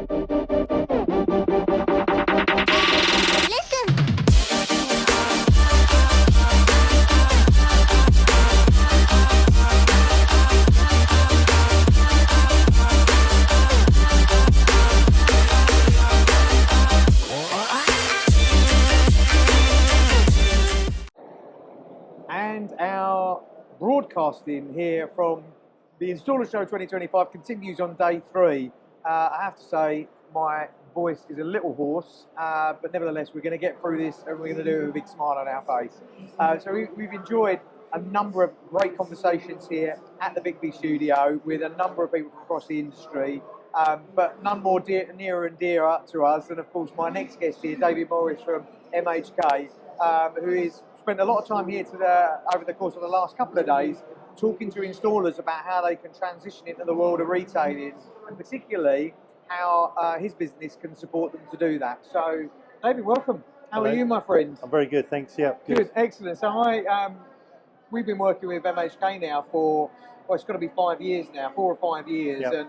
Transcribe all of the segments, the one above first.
And our broadcasting here from the InstallerSHOW 2025 continues on day 3. I have to say my voice is a little hoarse, but nevertheless we're going to get through this and we're going to do it with a big smile on our face. So we've enjoyed a number of great conversations here at the BiKBBI studio with a number of people from across the industry, but none more nearer and dearer to us than, of course, my next guest here, Damian Walters from MHK, who is spent a lot of time here over the course of the last couple of days talking to installers about how they can transition into the world of retailing, and particularly how his business can support them to do that. So, David, welcome. How are you, my friend? I'm very good, thanks. Yeah, good, excellent. So we've been working with MHK now for, well, it's got to be 5 years now, 4 or 5 years, yep. And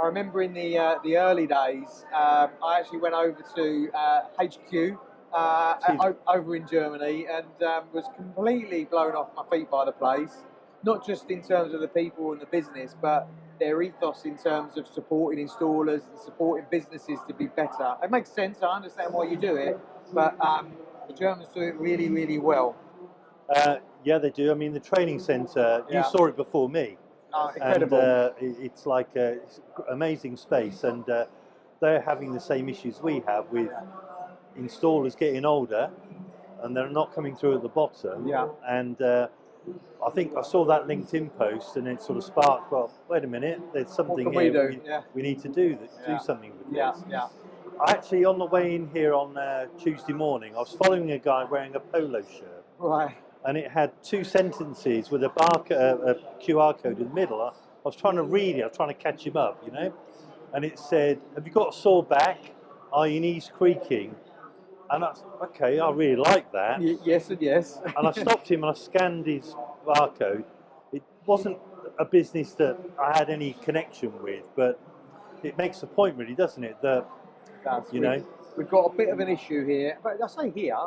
I remember in the early days, I actually went over to HQ. Over in Germany, and was completely blown off my feet by the place, not just in terms of the people and the business, but their ethos in terms of supporting installers and supporting businesses to be better. It makes sense, I understand why you do it, but the Germans do it really, really well. Yeah, they do. I mean, the training centre, you saw it before me. Incredible. And it's like an amazing space, and they're having the same issues we have with installers getting older and they're not coming through at the bottom. And I think I saw that LinkedIn post and it sort of sparked, well, wait a minute, there's something here we need to do something with this. I actually, on the way in here on Tuesday morning, I was following a guy wearing a polo shirt, right, and it had 2 sentences with a QR code in the middle. I was trying to read it, I was trying to catch him up, you know, and it said, have you got a sore back? Are your knees creaking? And I said, okay, I really like that. Yes and yes. And I stopped him and I scanned his barcode. It wasn't a business that I had any connection with, but it makes a point really, doesn't it? That, you know, we've got a bit of an issue here, but I say here,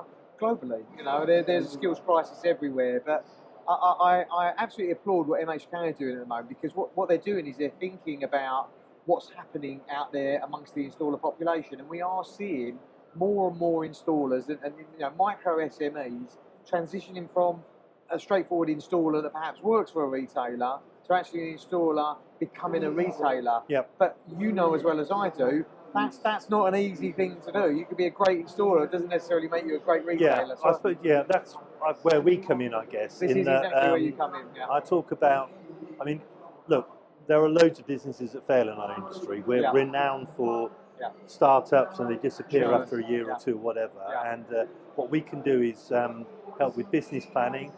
globally, you know, there's a skills crisis everywhere, but I absolutely applaud what MHK are doing at the moment, because what they're doing is they're thinking about what's happening out there amongst the installer population, and we are seeing more and more installers and you know, micro SMEs transitioning from a straightforward installer that perhaps works for a retailer to actually an installer becoming a retailer. Yep. But you know as well as I do, that's not an easy thing to do. You could be a great installer, it doesn't necessarily make you a great retailer. Yeah, so I suppose, that's where we come in, I guess. This is exactly where you come in. Yeah. I talk about, I mean, look, there are loads of businesses that fail in our industry. We're renowned for startups and they disappear after a year or two, whatever. And what we can do is help with business planning.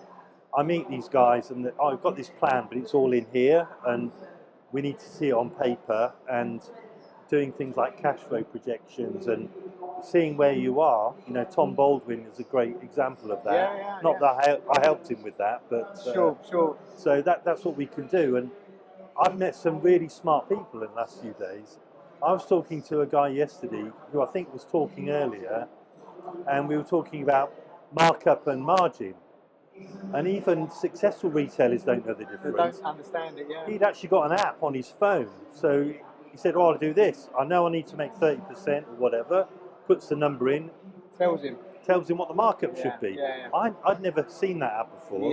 I meet these guys and I've got this plan, but it's all in here, and we need to see it on paper, and doing things like cash flow projections and seeing where you are. You know, Tom Baldwin is a great example of that. Not that I helped him with that, but sure. So that's what we can do. And I've met some really smart people in the last few days. I was talking to a guy yesterday who I think was talking earlier, and we were talking about markup and margin. And even successful retailers don't know the difference. They don't understand it, He'd actually got an app on his phone. So he said, oh, I'll do this. I know I need to make 30% or whatever. Puts the number in. Tells him what the markup should be. I'd never seen that app before.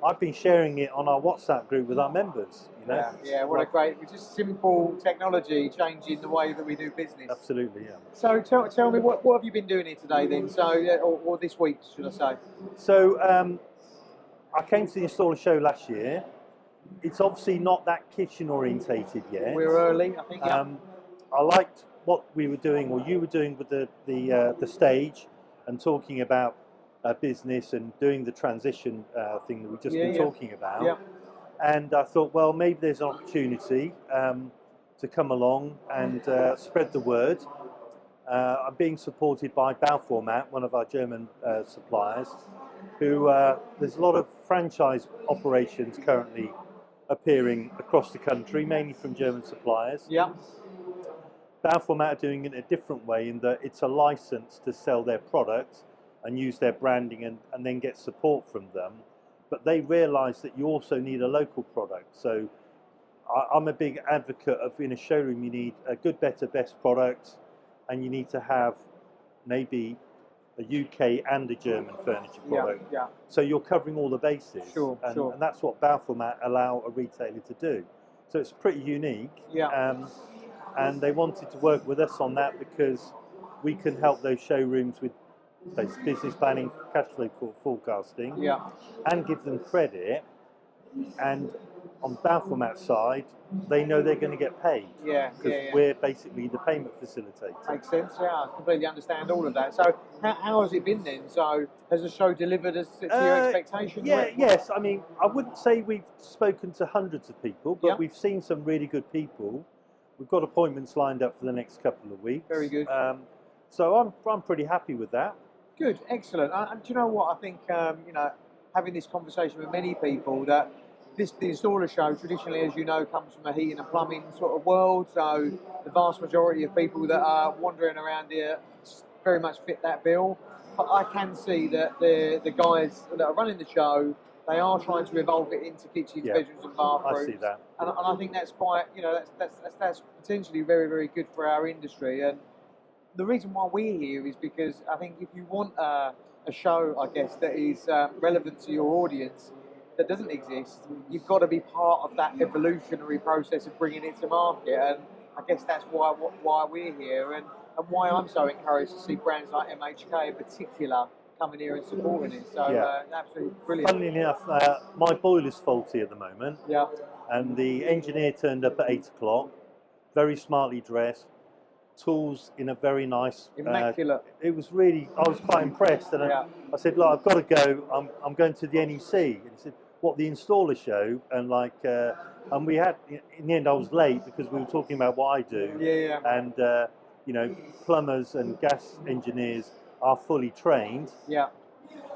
I've been sharing it on our WhatsApp group with our members. You know? What a great, just simple technology changing the way that we do business. Absolutely, So tell me, what have you been doing here today then? So, or this week, should I say? So I came to the InstallerSHOW last year. It's obviously not that kitchen orientated yet. We're early, I think. I liked what we were doing, or you were doing, with the stage, and talking about business and doing the transition thing that we've just been talking about. And I thought, well, maybe there's an opportunity to come along and spread the word. I'm being supported by Bauformat, one of our German suppliers, who there's a lot of franchise operations currently appearing across the country, mainly from German suppliers. Balfour are doing it in a different way in that it's a license to sell their products and use their branding and then get support from them. But they realise that you also need a local product. So I'm a big advocate of, in a showroom, you need a good, better, best product, and you need to have maybe a UK and a German furniture product. Yeah. So you're covering all the bases. Sure. And that's what Balfour allow a retailer to do. So it's pretty unique. Yeah. And they wanted to work with us on that because we can help those showrooms with business planning, cash flow forecasting, and give them credit. And on Balfour side, they know they're going to get paid. Because we're basically the payment facilitator. Makes sense. Yeah, I completely understand all of that. So how has it been then? So has the show delivered as to your expectations? Yes. I mean, I wouldn't say we've spoken to hundreds of people, but we've seen some really good people. We've got appointments lined up for the next couple of weeks. Very good. So I'm pretty happy with that. Good, excellent. And do you know what? I think you know, having this conversation with many people, that the Installer Show traditionally, as you know, comes from a heating and plumbing sort of world. So the vast majority of people that are wandering around here very much fit that bill. But I can see that the guys that are running the show, they are trying to evolve it into kitchens, bedrooms, and bathrooms. I see that, and I think that's quite, you know, that's potentially very, very good for our industry. And the reason why we're here is because I think if you want a show, I guess, that is relevant to your audience, that doesn't exist, you've got to be part of that evolutionary process of bringing it to market. And I guess that's why we're here, and why I'm so encouraged to see brands like MHK in particular coming here and supporting it. So absolutely brilliant. Funnily enough, my boiler's faulty at the moment. And the engineer turned up at 8 o'clock, very smartly dressed, tools in a very nice, immaculate. It was really, I was quite impressed, and I said, look, I've got to go. I'm going to the NEC. And he said, what, the Installer Show? And and we had, in the end, I was late because we were talking about what I do. And you know, plumbers and gas engineers are fully trained.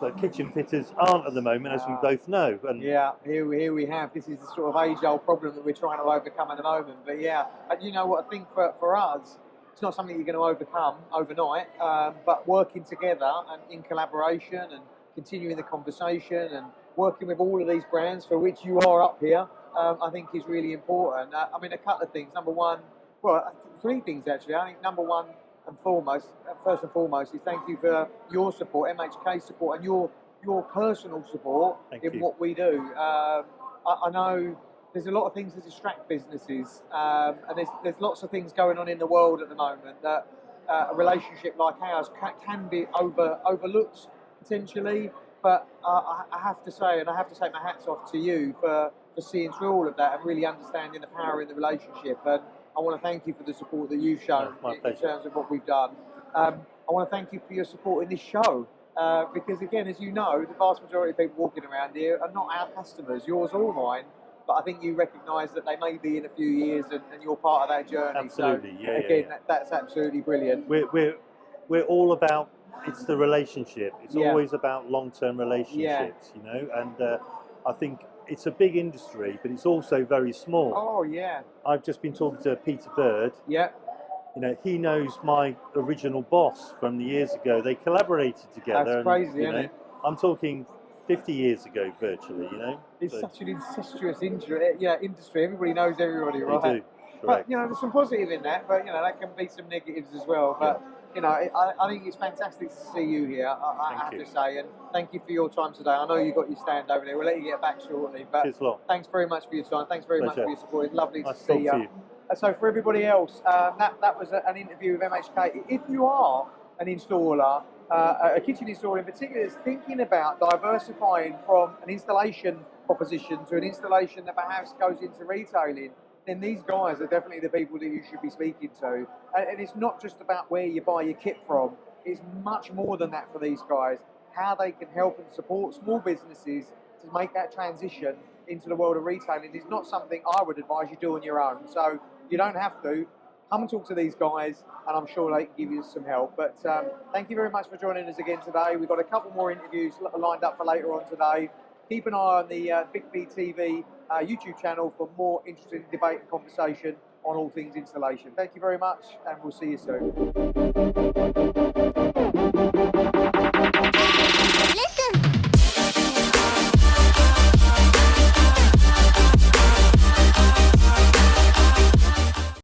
But kitchen fitters aren't at the moment, as we both know. And here we have. This is the sort of age-old problem that we're trying to overcome at the moment. But and you know what, I think for us, it's not something you're going to overcome overnight, but working together and in collaboration and continuing the conversation and working with all of these brands for which you are up here, I think is really important. I mean, a couple of things. Number one, well, three things actually. I think number one and foremost, first and foremost, is thank you for your support, MHK support, and your personal support in what we do. I know there's a lot of things that distract businesses, and there's lots of things going on in the world at the moment that a relationship like ours can be overlooked potentially. But I have to say, and I have to take my hats off to you for seeing through all of that and really understanding the power in the relationship. And I want to thank you for the support that you've shown in terms of what we've done. I want to thank you for your support in this show, because again, as you know, the vast majority of people walking around here are not our customers, yours or mine. But I think you recognise that they may be in a few years, and you're part of that journey. Absolutely, so, again, that's absolutely brilliant. We're all about, it's the relationship. It's always about long-term relationships, you know. And I think it's a big industry, but it's also very small. Oh yeah. I've just been talking to Peter Bird. Yeah. You know, he knows my original boss from the years ago. They collaborated together. That's crazy, isn't it? I'm talking 50 years ago, virtually, you know. It's such an incestuous industry. Everybody knows everybody, right? They do. But, you know, there's some positive in that, but, you know, that can be some negatives as well. But, you know, I think it's fantastic to see you here, I have to say. And thank you for your time today. I know you've got your stand over there. We'll let you get back shortly. But thanks very much for your time. Thanks very much for your support. It's lovely to see you. So for everybody else, that was an interview with MHK. If you are an installer, a kitchen installer in particular, is thinking about diversifying from an installation proposition to an installation that perhaps goes into retailing, then these guys are definitely the people that you should be speaking to. And it's not just about where you buy your kit from. It's much more than that for these guys. How they can help and support small businesses to make that transition into the world of retailing is not something I would advise you do on your own. So you don't have to. Come and talk to these guys, and I'm sure they can give you some help. But thank you very much for joining us again today. We've got a couple more interviews lined up for later on today. Keep an eye on the BiKBBI TV YouTube channel for more interesting debate and conversation. on all things installation. Thank you very much, and we'll see you soon.